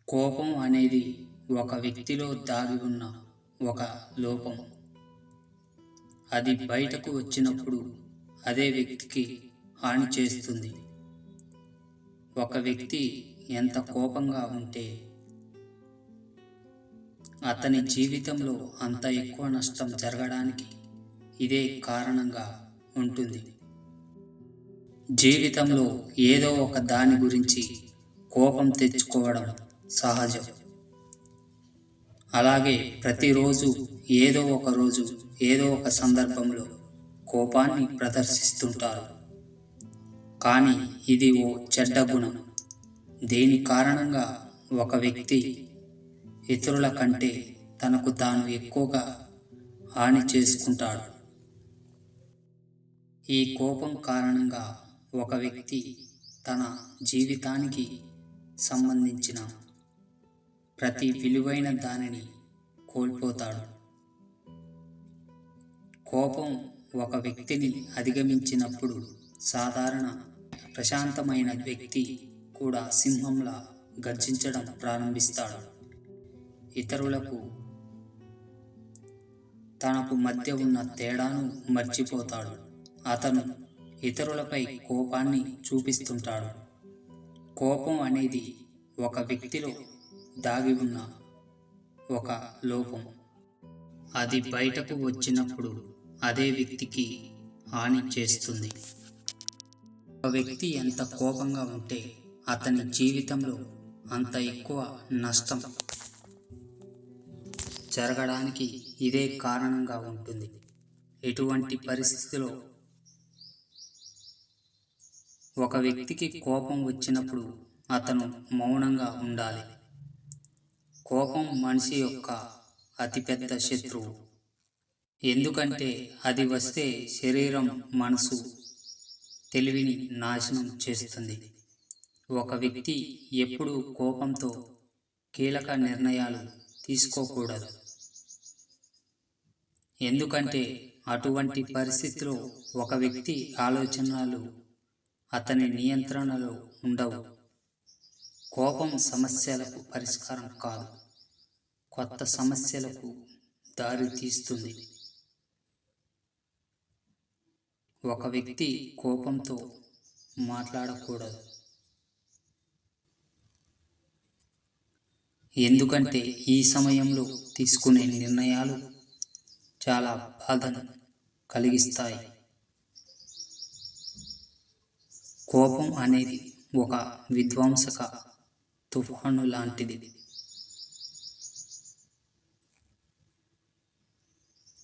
కోపం అనేది ఒక వ్యక్తిలో దాగి ఉన్న ఒక లోపం. అది బయటకు వచ్చినప్పుడు అదే వ్యక్తికి హాని చేస్తుంది. ఒక వ్యక్తి ఎంత కోపంగా ఉంటే అతని జీవితంలో అంత ఎక్కువ నష్టం జరగడానికి ఇదే కారణంగా ఉంటుంది. జీవితంలో ఏదో ఒక దాని గురించి కోపం తెచ్చుకోవడం సహజం. అలాగే ప్రతిరోజు ఏదో ఒక రోజు ఏదో ఒక సందర్భంలో కోపాన్ని ప్రదర్శిస్తుంటారు. కానీ ఇది ఓ చెడ్డ గుణం. దేని కారణంగా ఒక వ్యక్తి ఇతరుల కంటే తనకు తాను ఎక్కువగా హాని చేసుకుంటాడు. ఈ కోపం కారణంగా ఒక వ్యక్తి తన జీవితానికి సంబంధించిన ప్రతి విలువైన దానిని కోల్పోతాడు. కోపం ఒక వ్యక్తిని అధిగమించినప్పుడు సాధారణ ప్రశాంతమైన వ్యక్తి కూడా సింహంలా గర్జించడం ప్రారంభిస్తాడు. ఇతరులకు తనకు మధ్య ఉన్న తేడాను మర్చిపోతాడు. అతను ఇతరులపై కోపాన్ని చూపిస్తుంటాడు. కోపం అనేది ఒక వ్యక్తిలో దాగి ఉన్న ఒక లోపం. అది బయటకు వచ్చినప్పుడు అదే వ్యక్తికి హాని చేస్తుంది. ఒక వ్యక్తి ఎంత కోపంగా ఉంటే అతని జీవితంలో అంత ఎక్కువ నష్టం జరగడానికి ఇదే కారణంగా ఉంటుంది. ఎటువంటి పరిస్థితిలో ఒక వ్యక్తికి కోపం వచ్చినప్పుడు అతను మౌనంగా ఉండాలి. కోపం మనిషి యొక్క అతిపెద్ద శత్రువు. ఎందుకంటే అది వస్తే శరీరం, మనసు, తెలివిని నాశనం చేస్తుంది. ఒక వ్యక్తి ఎప్పుడూ కోపంతో కీలక నిర్ణయాలు తీసుకోకూడదు. ఎందుకంటే అటువంటి పరిస్థితిలో ఒక వ్యక్తి ఆలోచనలు అతని నియంత్రణలో ఉండవు. కోపం సమస్యలకు పరిష్కారం కాదు, కొత్త సమస్యలకు దారి తీస్తుంది. ఒక వ్యక్తి కోపంతో మాట్లాడకూడదు. ఎందుకంటే ఈ సమయంలో తీసుకునే నిర్ణయాలు చాలా బాధను కలిగిస్తాయి. కోపం అనేది ఒక విధ్వంసక తుఫాను లాంటిది.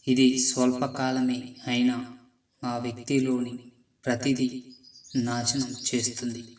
ఇది స్వల్పకాలమే అయినా ఆ వ్యక్తిలోని ప్రతిదీ నాశనం చేస్తుంది.